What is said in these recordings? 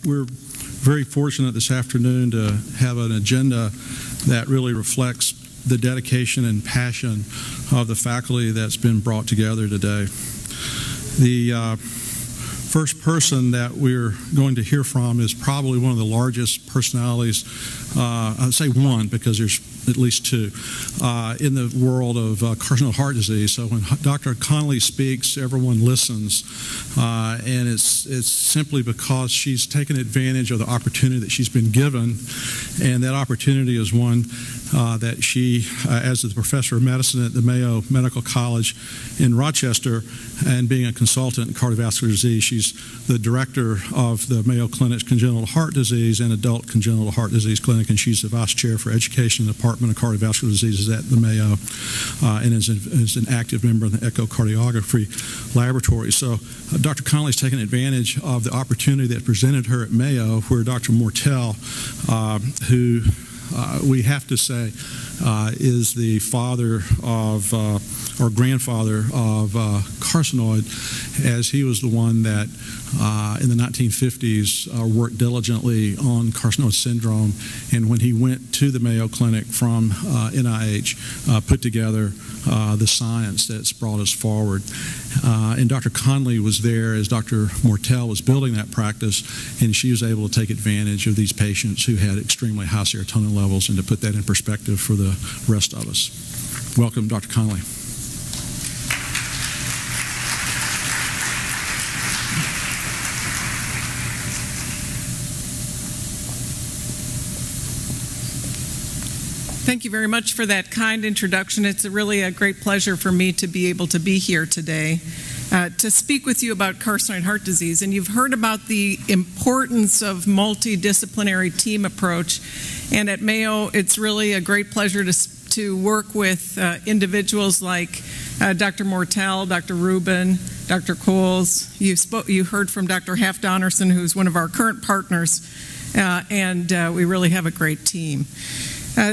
We're very fortunate this afternoon to have an agenda that really reflects the dedication and passion of the faculty that's been brought together today. The first person that we're going to hear from is probably one of the largest personalities, I'd say one because there's at least two, in the world of carcinoma heart disease. So when Dr. Connelly speaks, everyone listens, and it's simply because she's taken advantage of the opportunity that she's been given, and that opportunity is one that she, as the professor of medicine at the Mayo Medical College in Rochester, and being a consultant in cardiovascular disease, she's the director of the Mayo Clinic's Congenital Heart Disease and Adult Congenital Heart Disease Clinic, and she's the vice chair for education in the Department of Cardiovascular Diseases at the Mayo, and is an active member of the echocardiography laboratory. So Dr. Connelly's taken advantage of the opportunity that presented her at Mayo, where Dr. Mortel, who we have to say is the father of, or grandfather of carcinoid, as he was the one that in the 1950s worked diligently on carcinoid syndrome, and when he went to the Mayo Clinic from NIH, put together the science that's brought us forward. And Dr. Connelly was there as Dr. Mortel was building that practice, and she was able to take advantage of these patients who had extremely high serotonin levels and to put that in perspective for the rest of us. Welcome, Dr. Connelly. Thank you very much for that kind introduction. It's really a great pleasure for me to be able to be here today to speak with you about carcinoid heart disease. And you've heard about the importance of multidisciplinary team approach. And at Mayo, it's really a great pleasure to work with individuals like Dr. Mortel, Dr. Rubin, Dr. Coles. You heard from Dr. Halfdonerson, who's one of our current partners, and we really have a great team.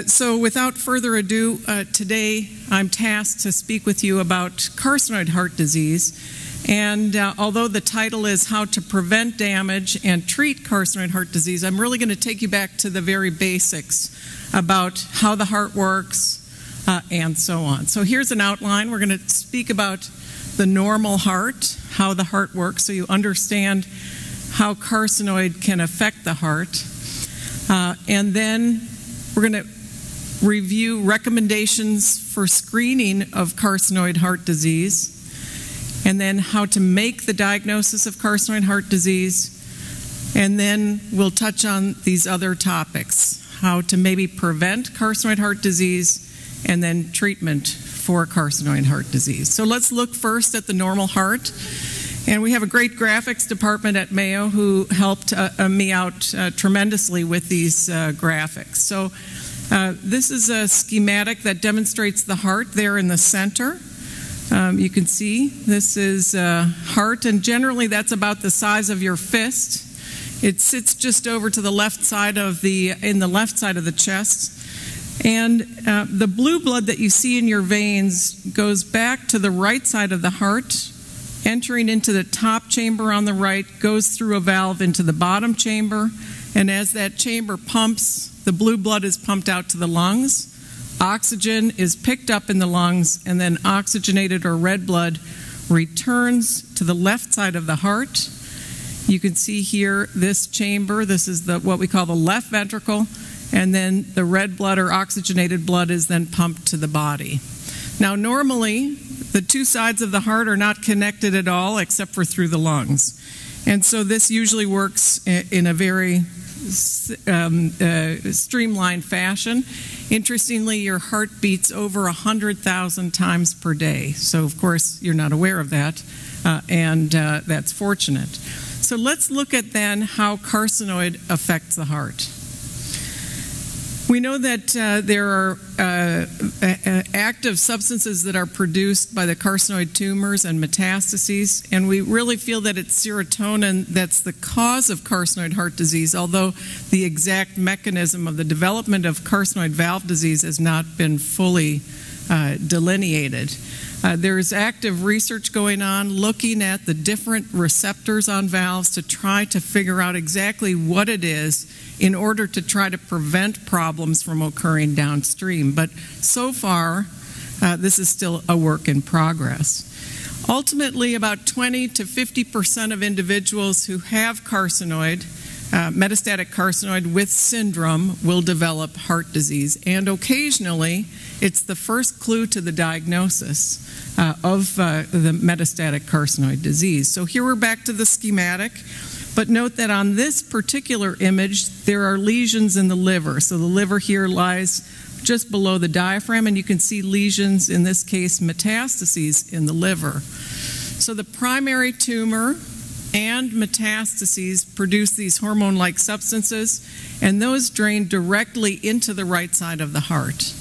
So without further ado, today I'm tasked to speak with you about carcinoid heart disease. And although the title is How to Prevent Damage and Treat Carcinoid Heart Disease, I'm really going to take you back to the very basics about how the heart works and so on. So here's an outline. We're going to speak about the normal heart, how the heart works, so you understand how carcinoid can affect the heart. And then we're going to review recommendations for screening of carcinoid heart disease, and then how to make the diagnosis of carcinoid heart disease, and then we'll touch on these other topics, how to maybe prevent carcinoid heart disease, and then treatment for carcinoid heart disease. So let's look first at the normal heart. And we have a great graphics department at Mayo who helped me out tremendously with these graphics. So this is a schematic that demonstrates the heart there in the center. You can see this is heart, and generally that's about the size of your fist. It sits just over to the left side of in the left side of the chest. And the blue blood that you see in your veins goes back to the right side of the heart, entering into the top chamber on the right, goes through a valve into the bottom chamber, and as that chamber pumps, the blue blood is pumped out to the lungs. Oxygen is picked up in the lungs, and then oxygenated or red blood returns to the left side of the heart. You can see here this chamber. This is what we call the left ventricle, and then the red blood or oxygenated blood is then pumped to the body. Now, normally, the two sides of the heart are not connected at all except for through the lungs. And so this usually works in a very streamlined fashion. Interestingly, your heart beats over 100,000 times per day. So, of course, you're not aware of that, and that's fortunate. So let's look at then how carcinoid affects the heart. We know that there are active substances that are produced by the carcinoid tumors and metastases, and we really feel that it's serotonin that's the cause of carcinoid heart disease, although the exact mechanism of the development of carcinoid valve disease has not been fully delineated. There's active research going on looking at the different receptors on valves to try to figure out exactly what it is in order to try to prevent problems from occurring downstream. But so far, this is still a work in progress. Ultimately, about 20 to 50% of individuals who have carcinoid, metastatic carcinoid with syndrome, will develop heart disease. And occasionally, it's the first clue to the diagnosis of the metastatic carcinoid disease. So here we're back to the schematic. But note that on this particular image, there are lesions in the liver. So the liver here lies just below the diaphragm, and you can see lesions, in this case, metastases in the liver. So the primary tumor and metastases produce these hormone-like substances, and those drain directly into the right side of the heart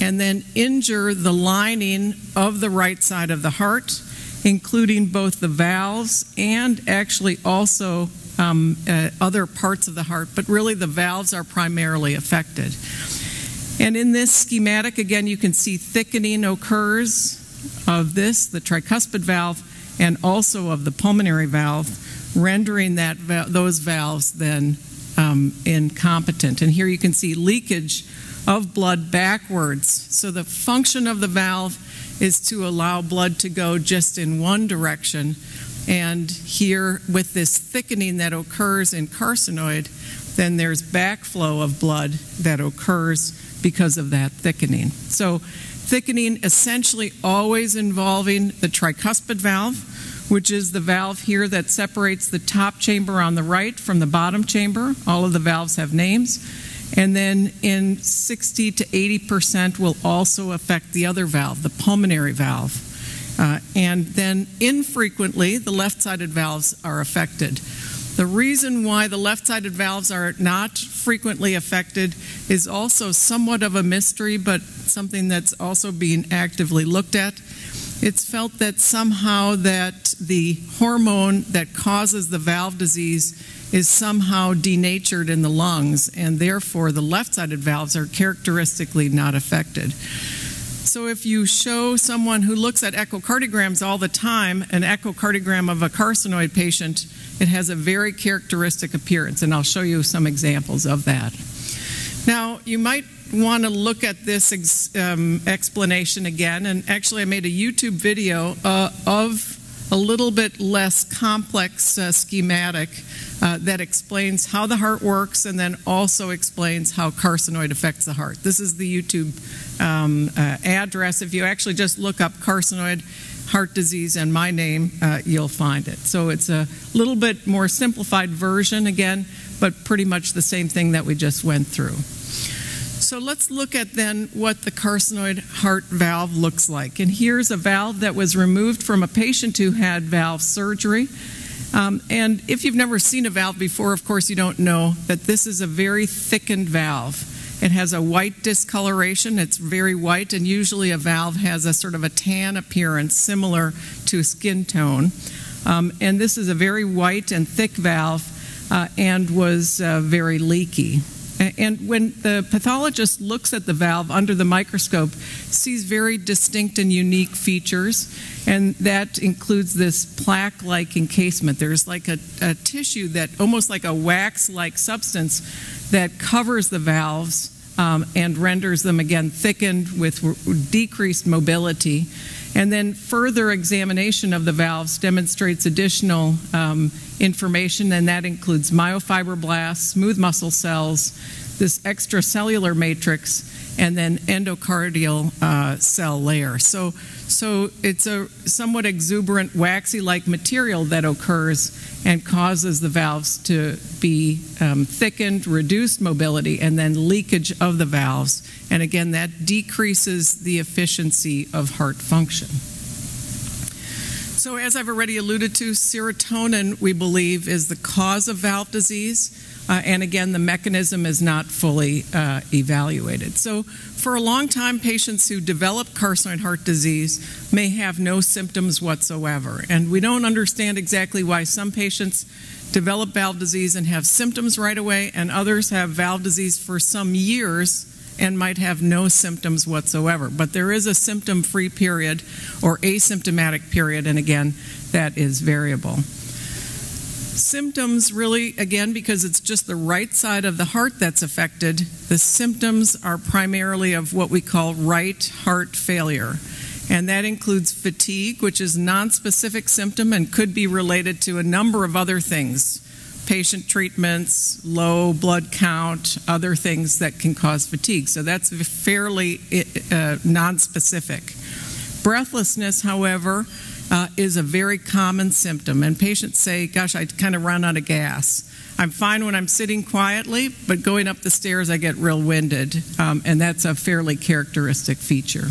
and then injure the lining of the right side of the heart, including both the valves and actually also other parts of the heart, but really the valves are primarily affected. And in this schematic, again, you can see thickening occurs of this, the tricuspid valve, and also of the pulmonary valve, rendering those valves then incompetent. And here you can see leakage of blood backwards. So the function of the valve is to allow blood to go just in one direction. And here, with this thickening that occurs in carcinoid, then there's backflow of blood that occurs because of that thickening. So thickening essentially always involving the tricuspid valve, which is the valve here that separates the top chamber on the right from the bottom chamber. All of the valves have names. And then in 60 to 80% will also affect the other valve, the pulmonary valve. And then infrequently, the left-sided valves are affected. The reason why the left-sided valves are not frequently affected is also somewhat of a mystery, but something that's also being actively looked at. It's felt that somehow that the hormone that causes the valve disease is somehow denatured in the lungs, and therefore the left-sided valves are characteristically not affected. So if you show someone who looks at echocardiograms all the time an echocardiogram of a carcinoid patient, it has a very characteristic appearance, and I'll show you some examples of that. Now, you might want to look at this explanation again, and actually I made a YouTube video of a little bit less complex schematic that explains how the heart works and then also explains how carcinoid affects the heart. This is the YouTube address. If you actually just look up carcinoid heart disease and my name, you'll find it. So it's a little bit more simplified version again, but pretty much the same thing that we just went through. So let's look at then what the carcinoid heart valve looks like. And here's a valve that was removed from a patient who had valve surgery. And if you've never seen a valve before, of course you don't know that this is a very thickened valve. It has a white discoloration. It's very white, and usually a valve has a sort of a tan appearance similar to skin tone. And this is a very white and thick valve and was very leaky. And when the pathologist looks at the valve under the microscope, sees very distinct and unique features, and that includes this plaque-like encasement. There's like a tissue that, almost like a wax-like substance, that covers the valves and renders them, again, thickened with decreased mobility. And then further examination of the valves demonstrates additional information, and that includes myofibroblasts, smooth muscle cells, this extracellular matrix, and then endocardial cell layer. So it's a somewhat exuberant, waxy-like material that occurs and causes the valves to be thickened, reduced mobility, and then leakage of the valves. And again, that decreases the efficiency of heart function. So as I've already alluded to, serotonin, we believe, is the cause of valve disease. And again, the mechanism is not fully evaluated. So for a long time, patients who develop carcinoid heart disease may have no symptoms whatsoever. And we don't understand exactly why some patients develop valve disease and have symptoms right away, and others have valve disease for some years and might have no symptoms whatsoever. But there is a symptom-free period or asymptomatic period, and again, that is variable. Symptoms really, again, because it's just the right side of the heart that's affected, the symptoms are primarily of what we call right heart failure. And that includes fatigue, which is a nonspecific symptom and could be related to a number of other things. Patient treatments, low blood count, other things that can cause fatigue. So that's fairly nonspecific. Breathlessness, however, is a very common symptom, and patients say, gosh, I kind of run out of gas. I'm fine when I'm sitting quietly, but going up the stairs I get real winded, and that's a fairly characteristic feature.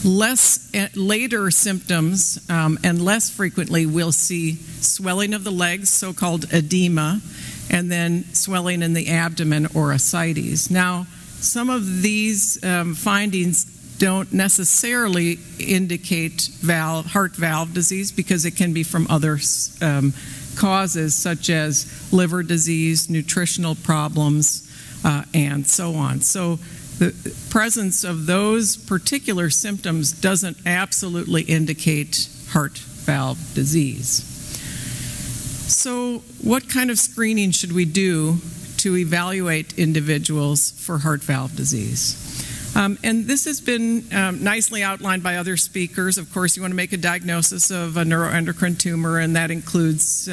Later symptoms, and less frequently, we'll see swelling of the legs, so-called edema, and then swelling in the abdomen or ascites. Now, some of these findings don't necessarily indicate heart valve disease because it can be from other causes such as liver disease, nutritional problems, and so on. So the presence of those particular symptoms doesn't absolutely indicate heart valve disease. So what kind of screening should we do to evaluate individuals for heart valve disease? And this has been nicely outlined by other speakers. Of course, you want to make a diagnosis of a neuroendocrine tumor, and that includes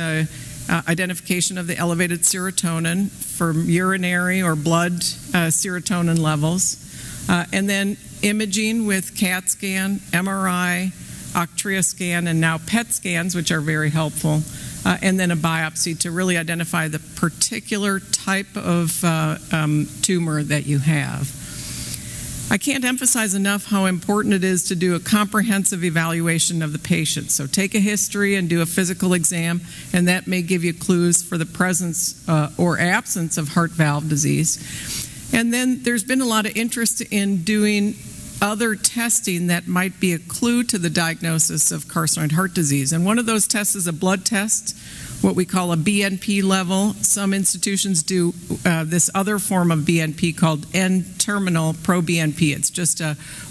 identification of the elevated serotonin from urinary or blood serotonin levels, and then imaging with CAT scan, MRI, Octria scan, and now PET scans, which are very helpful, and then a biopsy to really identify the particular type of tumor that you have. I can't emphasize enough how important it is to do a comprehensive evaluation of the patient. So take a history and do a physical exam, and that may give you clues for the presence or absence of heart valve disease. And then there's been a lot of interest in doing other testing that might be a clue to the diagnosis of carcinoid heart disease. And one of those tests is a blood test, what we call a BNP level. Some institutions do this other form of BNP called N-terminal proBNP. It's just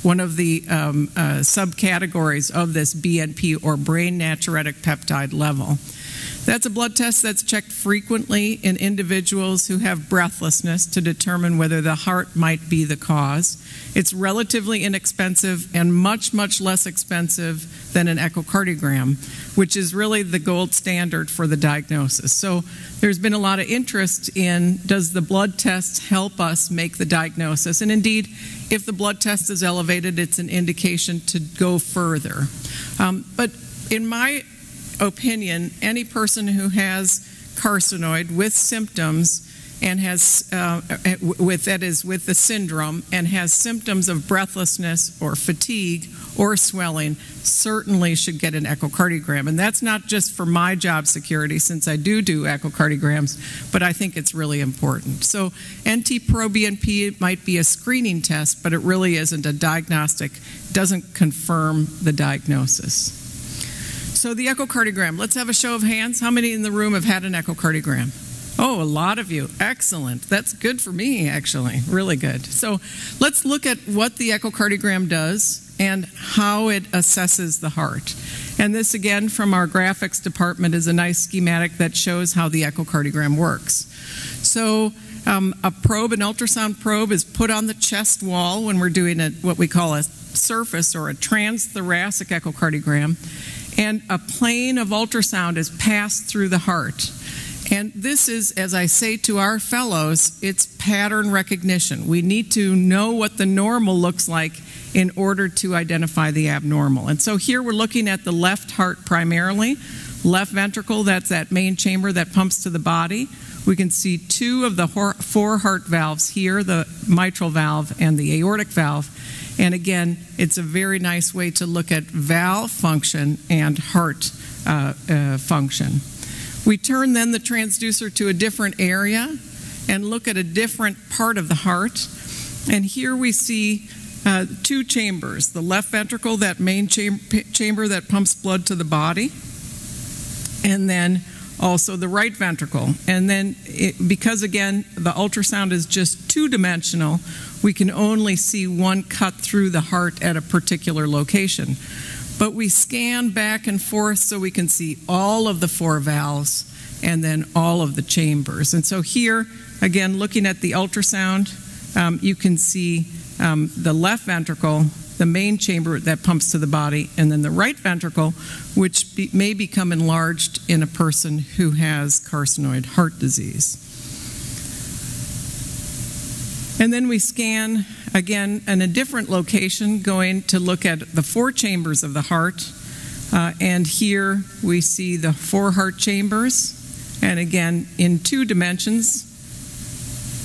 one of the subcategories of this BNP or brain natriuretic peptide level. That's a blood test that's checked frequently in individuals who have breathlessness to determine whether the heart might be the cause. It's relatively inexpensive and much, much less expensive than an echocardiogram, which is really the gold standard for the diagnosis. So there's been a lot of interest in, does the blood test help us make the diagnosis? And indeed, if the blood test is elevated, it's an indication to go further. But in my opinion, any person who has carcinoid with symptoms and has with the syndrome and has symptoms of breathlessness or fatigue or swelling certainly should get an echocardiogram. And that's not just for my job security, since I do echocardiograms, but I think it's really important. So NT-proBNP might be a screening test, but it really isn't a diagnostic, doesn't confirm the diagnosis. So the echocardiogram, let's have a show of hands. How many in the room have had an echocardiogram? Oh, a lot of you. Excellent. That's good for me, actually. Really good. So let's look at what the echocardiogram does and how it assesses the heart. And this, again, from our graphics department, is a nice schematic that shows how the echocardiogram works. So a probe, an ultrasound probe, is put on the chest wall when we're doing what we call a surface or a transthoracic echocardiogram. And a plane of ultrasound is passed through the heart. And this is, as I say to our fellows, it's pattern recognition. We need to know what the normal looks like in order to identify the abnormal. And so here we're looking at the left heart primarily. Left ventricle, that's that main chamber that pumps to the body. We can see two of the four heart valves here, the mitral valve and the aortic valve. And again, it's a very nice way to look at valve function and heart function. We turn then the transducer to a different area and look at a different part of the heart. And here we see two chambers, the left ventricle, that main chamber that pumps blood to the body, and then also the right ventricle. And then because again the ultrasound is just two-dimensional, we can only see one cut through the heart at a particular location. But we scan back and forth so we can see all of the 4 valves and then all of the chambers. And so here, again, looking at the ultrasound, you can see the left ventricle, the main chamber that pumps to the body, and then the right ventricle, which may become enlarged in a person who has carcinoid heart disease. And then we scan, again, in a different location, going to look at the 4 chambers of the heart. And here we see the 4 heart chambers. And again, in 2 dimensions,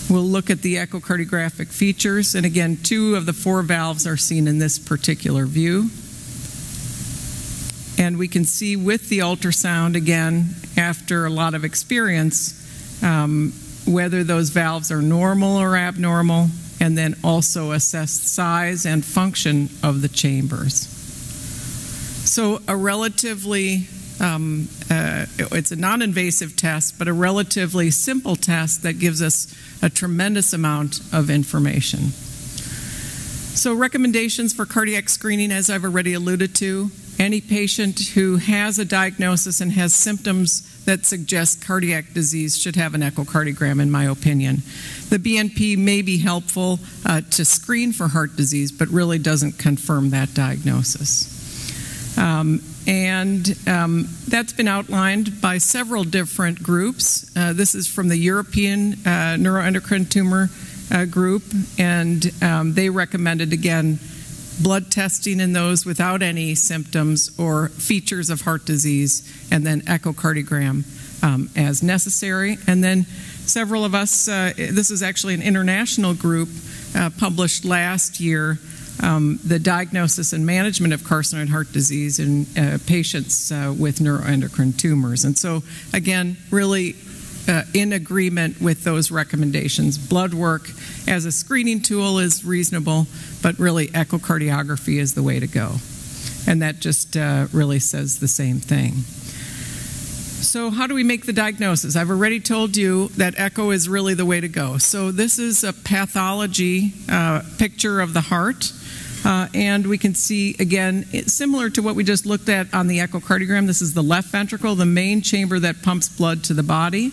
we'll look at the echocardiographic features. And again, 2 of the 4 valves are seen in this particular view. And we can see with the ultrasound, again, after a lot of experience, whether those valves are normal or abnormal, and then also assess size and function of the chambers. So a relatively, it's a non-invasive test, but a relatively simple test that gives us a tremendous amount of information. So recommendations for cardiac screening, as I've already alluded to, any patient who has a diagnosis and has symptoms that suggest cardiac disease should have an echocardiogram, in my opinion. The BNP may be helpful to screen for heart disease, but really doesn't confirm that diagnosis. That's been outlined by several different groups. This is from the European Neuroendocrine Tumor Group, and they recommended, again, blood testing in those without any symptoms or features of heart disease, and then echocardiogram as necessary. And then several of us, this is actually an international group, published last year, the diagnosis and management of carcinoid heart disease in patients with neuroendocrine tumors. And so, again, really in agreement with those recommendations. Blood work as a screening tool is reasonable, but really echocardiography is the way to go. And that just really says the same thing. So how do we make the diagnosis? I've already told you that echo is really the way to go. So this is a pathology picture of the heart. And we can see, again, similar to what we just looked at on the echocardiogram, this is the left ventricle, the main chamber that pumps blood to the body.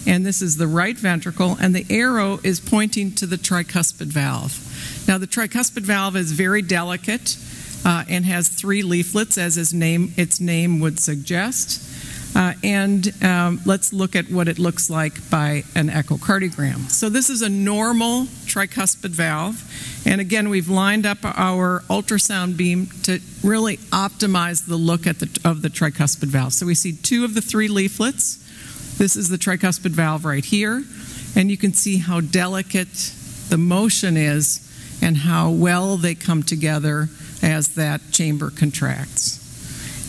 And this is the right ventricle, and the arrow is pointing to the tricuspid valve. Now, the tricuspid valve is very delicate and has 3 leaflets, as its name would suggest. Let's look at what it looks like by an echocardiogram. So this is a normal tricuspid valve. And again, we've lined up our ultrasound beam to really optimize the look at of the tricuspid valve. So we see 2 of the 3 leaflets. This is the tricuspid valve right here. And you can see how delicate the motion is and how well they come together as that chamber contracts.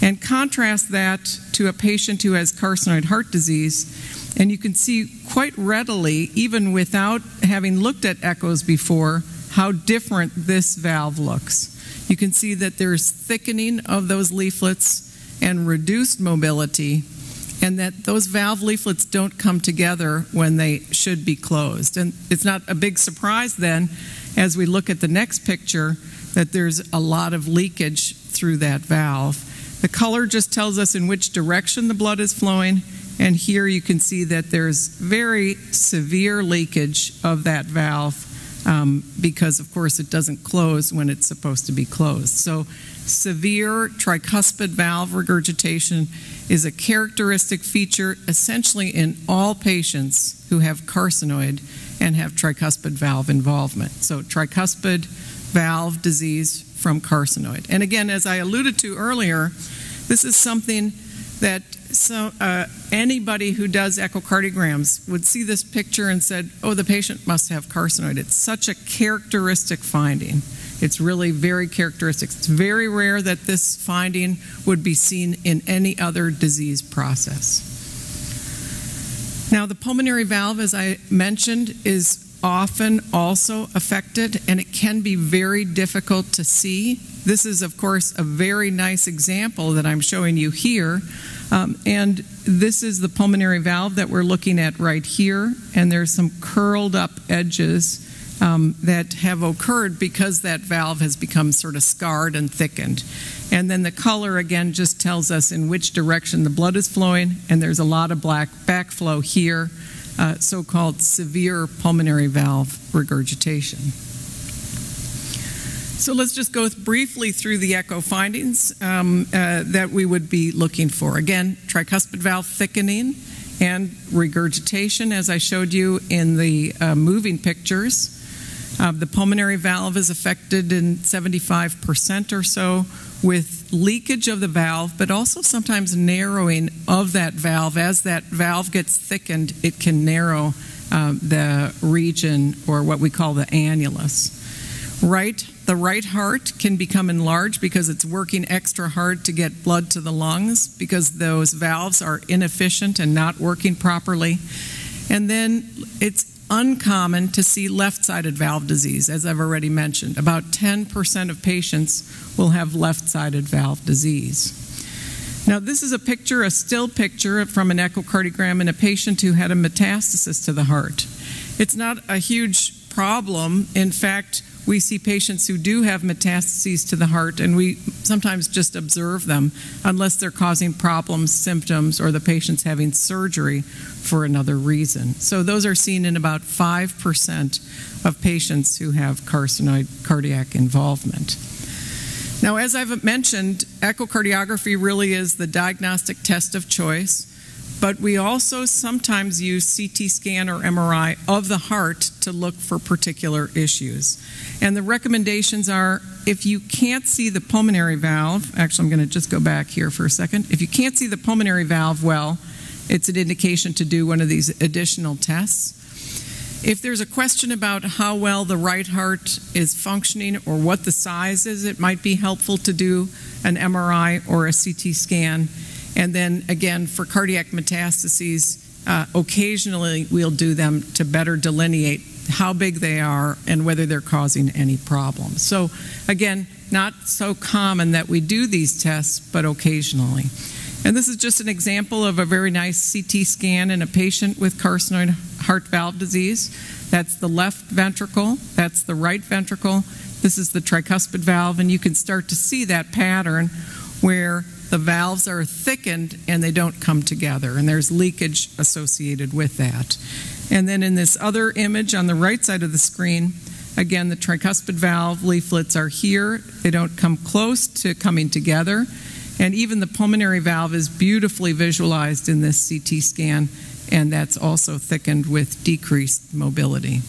And contrast that to a patient who has carcinoid heart disease, and you can see quite readily, even without having looked at echoes before, how different this valve looks. You can see that there's thickening of those leaflets and reduced mobility, and that those valve leaflets don't come together when they should be closed. And it's not a big surprise then, as we look at the next picture, that there's a lot of leakage through that valve. The color just tells us in which direction the blood is flowing, and here you can see that there's very severe leakage of that valve because, of course, it doesn't close when it's supposed to be closed. So severe tricuspid valve regurgitation is a characteristic feature essentially in all patients who have carcinoid and have tricuspid valve involvement. So tricuspid valve disease from carcinoid. And again, as I alluded to earlier, this is something that anybody who does echocardiograms would see this picture and said, oh, the patient must have carcinoid. It's such a characteristic finding. It's really very characteristic. It's very rare that this finding would be seen in any other disease process. Now, the pulmonary valve, as I mentioned, is often also affected, and it can be very difficult to see. This is, of course, a very nice example that I'm showing you here And this is the pulmonary valve that we're looking at right here, and there's some curled up edges that have occurred because that valve has become sort of scarred and thickened. And then the color again just tells us in which direction the blood is flowing, and there's a lot of black backflow here, so-called severe pulmonary valve regurgitation. So let's just go briefly through the echo findings that we would be looking for. Again, tricuspid valve thickening and regurgitation, as I showed you in the moving pictures. The pulmonary valve is affected in 75% or so, with leakage of the valve, but also sometimes narrowing of that valve. As that valve gets thickened, it can narrow the region, or what we call the annulus. The right heart can become enlarged because it's working extra hard to get blood to the lungs because those valves are inefficient and not working properly. And then it's uncommon to see left-sided valve disease, as I've already mentioned. About 10% of patients will have left-sided valve disease. Now, this is a picture, a still picture from an echocardiogram in a patient who had a metastasis to the heart. It's not a huge problem. In fact, we see patients who do have metastases to the heart, and we sometimes just observe them unless they're causing problems, symptoms, or the patient's having surgery for another reason. So those are seen in about 5% of patients who have carcinoid cardiac involvement. Now, as I've mentioned, echocardiography really is the diagnostic test of choice, but we also sometimes use CT scan or MRI of the heart to look for particular issues. And the recommendations are, if you can't see the pulmonary valve, actually I'm going to just go back here for a second. If you can't see the pulmonary valve well, it's an indication to do one of these additional tests. If there's a question about how well the right heart is functioning or what the size is, it might be helpful to do an MRI or a CT scan. And then again, for cardiac metastases, occasionally we'll do them to better delineate how big they are and whether they're causing any problems. So again, not so common that we do these tests, but occasionally. And this is just an example of a very nice CT scan in a patient with carcinoid heart valve disease. That's the left ventricle, that's the right ventricle, this is the tricuspid valve, and you can start to see that pattern where the valves are thickened and they don't come together, and there's leakage associated with that. And then in this other image on the right side of the screen, again, the tricuspid valve leaflets are here. They don't come close to coming together. And even the pulmonary valve is beautifully visualized in this CT scan, and that's also thickened with decreased mobility.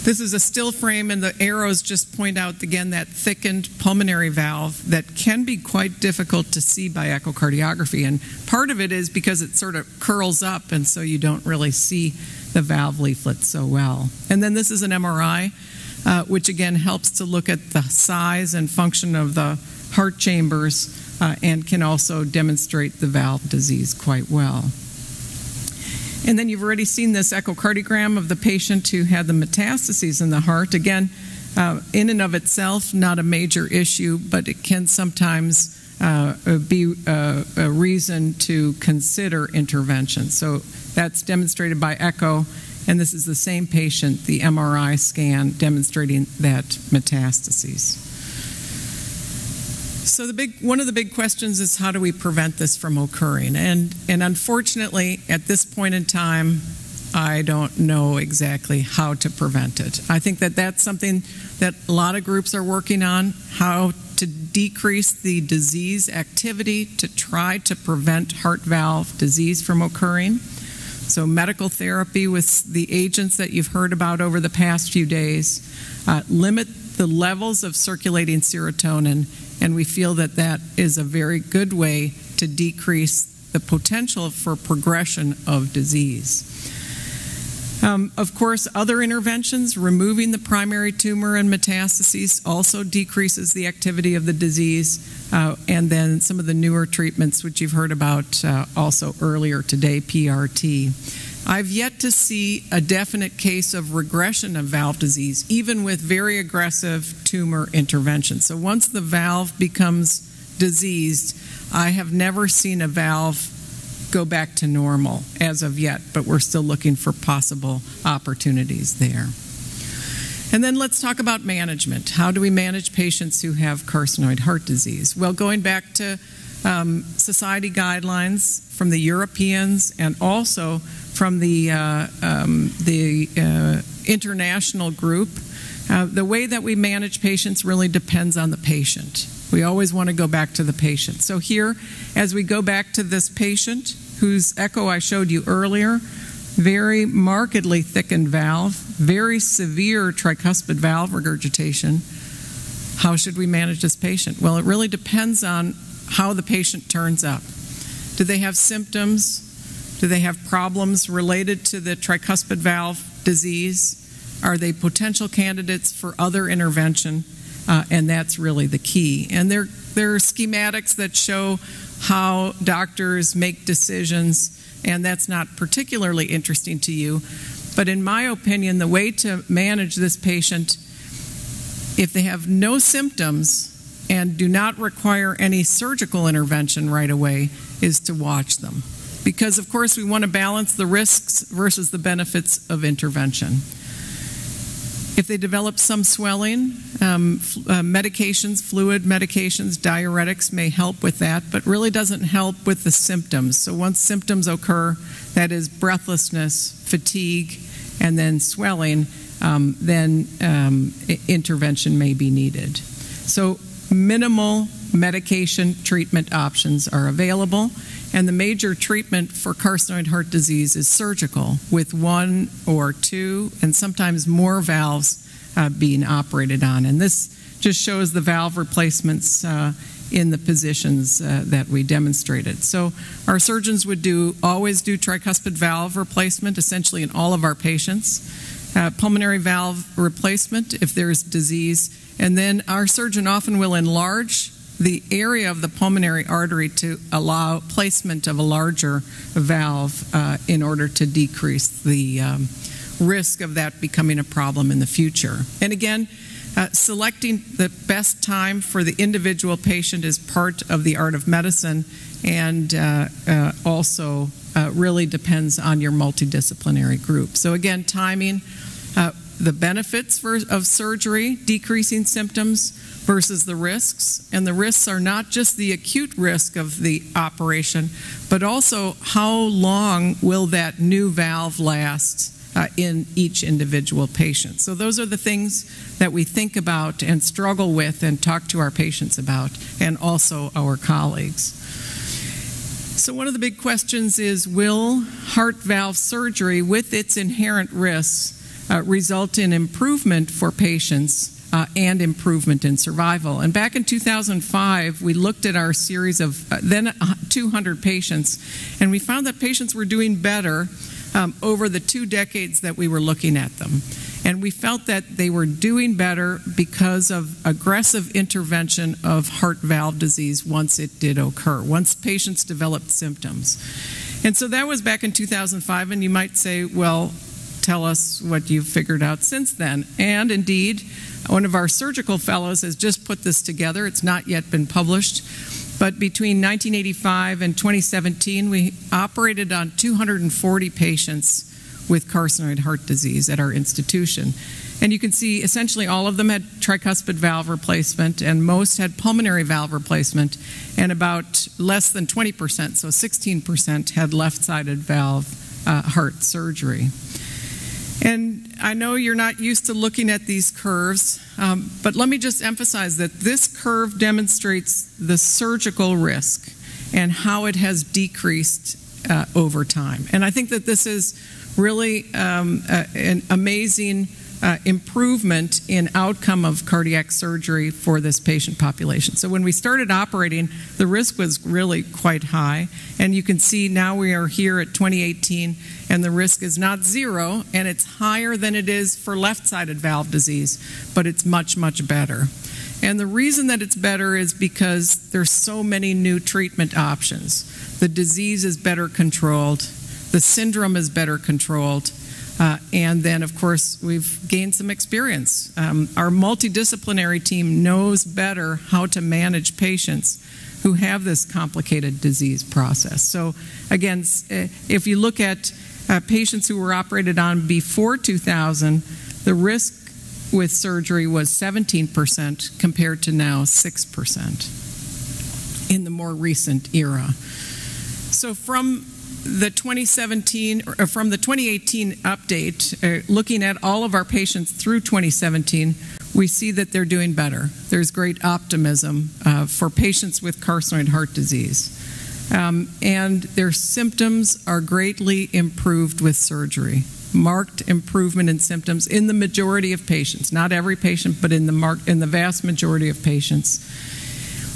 This is a still frame, and the arrows just point out, again, that thickened pulmonary valve that can be quite difficult to see by echocardiography. And part of it is because it sort of curls up, and so you don't really see the valve leaflet so well. And then this is an MRI, which again helps to look at the size and function of the heart chambers and can also demonstrate the valve disease quite well. And then you've already seen this echocardiogram of the patient who had the metastases in the heart. Again, in and of itself, not a major issue, but it can sometimes be a reason to consider intervention. So that's demonstrated by echo, and this is the same patient, the MRI scan demonstrating that metastases. So one of the big questions is, how do we prevent this from occurring? And unfortunately, at this point in time, I don't know exactly how to prevent it. I think that that's something that a lot of groups are working on, how to decrease the disease activity to try to prevent heart valve disease from occurring. So medical therapy with the agents that you've heard about over the past few days, limit the levels of circulating serotonin, and we feel that that is a very good way to decrease the potential for progression of disease. Of course, other interventions, removing the primary tumor and metastases, also decreases the activity of the disease, and then some of the newer treatments, which you've heard about also earlier today, PRT. I've yet to see a definite case of regression of valve disease, even with very aggressive tumor intervention. So once the valve becomes diseased, I have never seen a valve go back to normal as of yet, but we're still looking for possible opportunities there. And then let's talk about management. How do we manage patients who have carcinoid heart disease? Well, going back to society guidelines from the Europeans and also from the international group, the way that we manage patients really depends on the patient. We always want to go back to the patient. So here, as we go back to this patient whose echo I showed you earlier, very markedly thickened valve, very severe tricuspid valve regurgitation. How should we manage this patient? Well, it really depends on how the patient turns up. Do they have symptoms? Do they have problems related to the tricuspid valve disease? Are they potential candidates for other intervention? And that's really the key. And there are schematics that show how doctors make decisions, and that's not particularly interesting to you. But in my opinion, the way to manage this patient, if they have no symptoms and do not require any surgical intervention right away, is to watch them. Because, of course, we want to balance the risks versus the benefits of intervention. If they develop some swelling, medications, fluid medications, diuretics may help with that, but really doesn't help with the symptoms. So once symptoms occur, that is breathlessness, fatigue, and then swelling, then intervention may be needed. So minimal medication treatment options are available, and the major treatment for carcinoid heart disease is surgical, with 1 or 2 and sometimes more valves being operated on. And this just shows the valve replacements in the positions that we demonstrated. So our surgeons would always do tricuspid valve replacement essentially in all of our patients, pulmonary valve replacement if there's disease, and then our surgeon often will enlarge the area of the pulmonary artery to allow placement of a larger valve in order to decrease the risk of that becoming a problem in the future. And again, selecting the best time for the individual patient is part of the art of medicine, and also really depends on your multidisciplinary group. So again, timing, the benefits of surgery, decreasing symptoms, versus the risks. And the risks are not just the acute risk of the operation, but also how long will that new valve last in each individual patient. So those are the things that we think about and struggle with and talk to our patients about, and also our colleagues. So one of the big questions is, will heart valve surgery with its inherent risks result in improvement for patients and improvement in survival? And back in 2005, we looked at our series of then 200 patients, and we found that patients were doing better over the 2 decades that we were looking at them. And we felt that they were doing better because of aggressive intervention of heart valve disease once it did occur, once patients developed symptoms. And so that was back in 2005, and you might say, well, tell us what you've figured out since then. And indeed, one of our surgical fellows has just put this together. It's not yet been published. But between 1985 and 2017, we operated on 240 patients with carcinoid heart disease at our institution. And you can see essentially all of them had tricuspid valve replacement, and most had pulmonary valve replacement, and about less than 20%, so 16%, had left-sided valve heart surgery. And I know you're not used to looking at these curves, but let me just emphasize that this curve demonstrates the surgical risk and how it has decreased over time. And I think that this is really an amazing improvement in outcome of cardiac surgery for this patient population. So when we started operating, the risk was really quite high. And you can see now we are here at 2018, and the risk is not 0, and it's higher than it is for left-sided valve disease, but it's much, much better. And the reason that it's better is because there's so many new treatment options. The disease is better controlled, the syndrome is better controlled, and then, of course, we've gained some experience. Our multidisciplinary team knows better how to manage patients who have this complicated disease process. So again, if you look at patients who were operated on before 2000, the risk with surgery was 17% compared to now 6% in the more recent era. So from the 2018 update, looking at all of our patients through 2017, we see that they're doing better. There's great optimism for patients with carcinoid heart disease. And their symptoms are greatly improved with surgery. Marked improvement in symptoms in the majority of patients, not every patient, but in the vast majority of patients.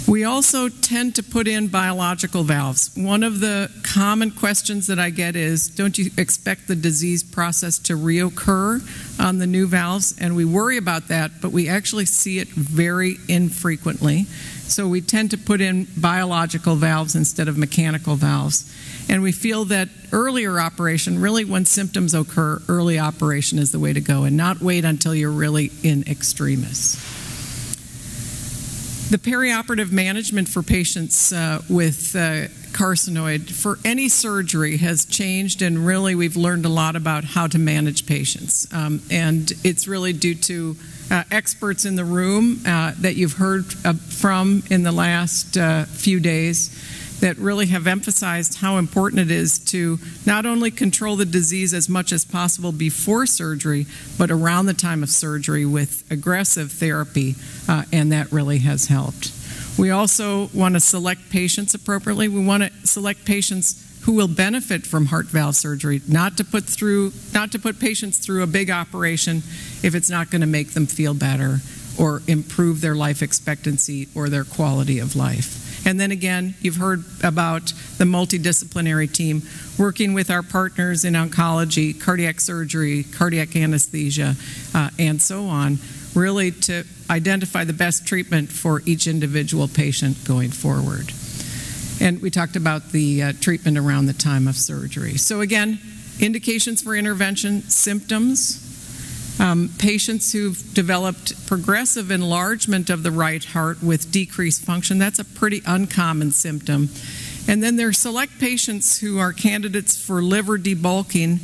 We also tend to put in biological valves. One of the common questions that I get is, don't you expect the disease process to reoccur on the new valves? And we worry about that, but we actually see it very infrequently. So we tend to put in biological valves instead of mechanical valves. And we feel that earlier operation, really when symptoms occur, early operation is the way to go and not wait until you're really in extremis. The perioperative management for patients with carcinoid for any surgery has changed, and really we've learned a lot about how to manage patients. And it's really due to experts in the room that you've heard from in the last few days that really have emphasized how important it is to not only control the disease as much as possible before surgery, but around the time of surgery with aggressive therapy, and that really has helped. We also want to select patients appropriately. We want to select patients who will benefit from heart valve surgery, not to put patients through a big operation if it's not going to make them feel better or improve their life expectancy or their quality of life. And then again, you've heard about the multidisciplinary team working with our partners in oncology, cardiac surgery, cardiac anesthesia, and so on, really to identify the best treatment for each individual patient going forward. And we talked about the treatment around the time of surgery. So again, indications for intervention, symptoms, patients who've developed progressive enlargement of the right heart with decreased function. That's a pretty uncommon symptom. And then there are select patients who are candidates for liver debulking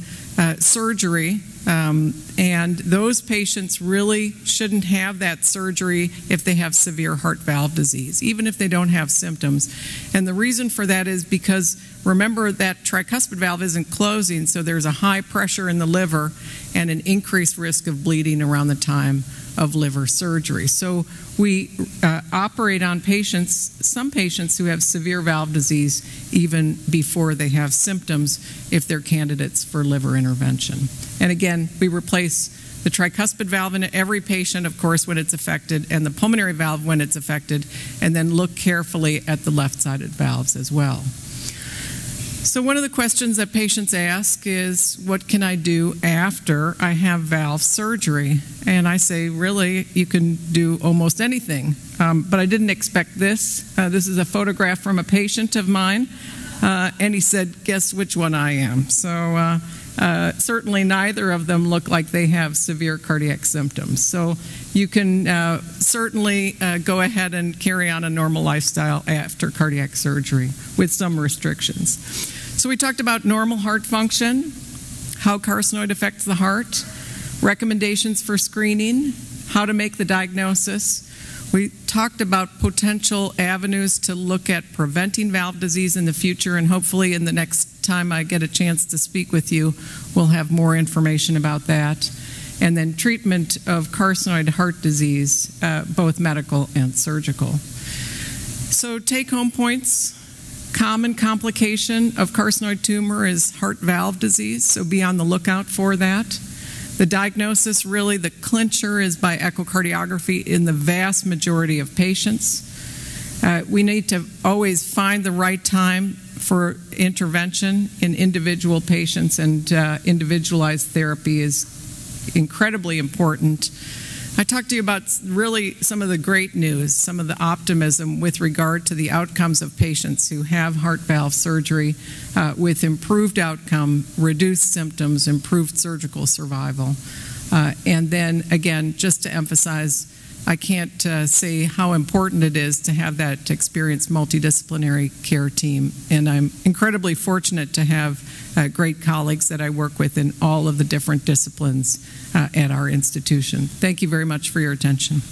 surgery, and those patients really shouldn't have that surgery if they have severe heart valve disease, even if they don't have symptoms. And the reason for that is because, remember, that tricuspid valve isn't closing, so there's a high pressure in the liver and an increased risk of bleeding around the time of liver surgery. So we operate on patients, some patients who have severe valve disease even before they have symptoms if they're candidates for liver intervention. And again, we replace the tricuspid valve in every patient, of course, when it's affected, and the pulmonary valve when it's affected, and then look carefully at the left-sided valves as well. So one of the questions that patients ask is, what can I do after I have valve surgery? And I say, really, you can do almost anything. But I didn't expect this. This is a photograph from a patient of mine, and he said, guess which one I am? So certainly neither of them look like they have severe cardiac symptoms. So you can certainly go ahead and carry on a normal lifestyle after cardiac surgery with some restrictions. So we talked about normal heart function, how carcinoid affects the heart, recommendations for screening, how to make the diagnosis. We talked about potential avenues to look at preventing valve disease in the future, and hopefully in the next time I get a chance to speak with you, we'll have more information about that. And then treatment of carcinoid heart disease, both medical and surgical. So take-home points. Common complication of carcinoid tumor is heart valve disease, so be on the lookout for that. The diagnosis, really, the clincher is by echocardiography in the vast majority of patients. We need to always find the right time for intervention in individual patients, and individualized therapy is incredibly important. I talked to you about really some of the great news, some of the optimism with regard to the outcomes of patients who have heart valve surgery with improved outcome, reduced symptoms, improved surgical survival. And then, again, just to emphasize, I can't say how important it is to have that experienced multidisciplinary care team. And I'm incredibly fortunate to have great colleagues that I work with in all of the different disciplines at our institution. Thank you very much for your attention.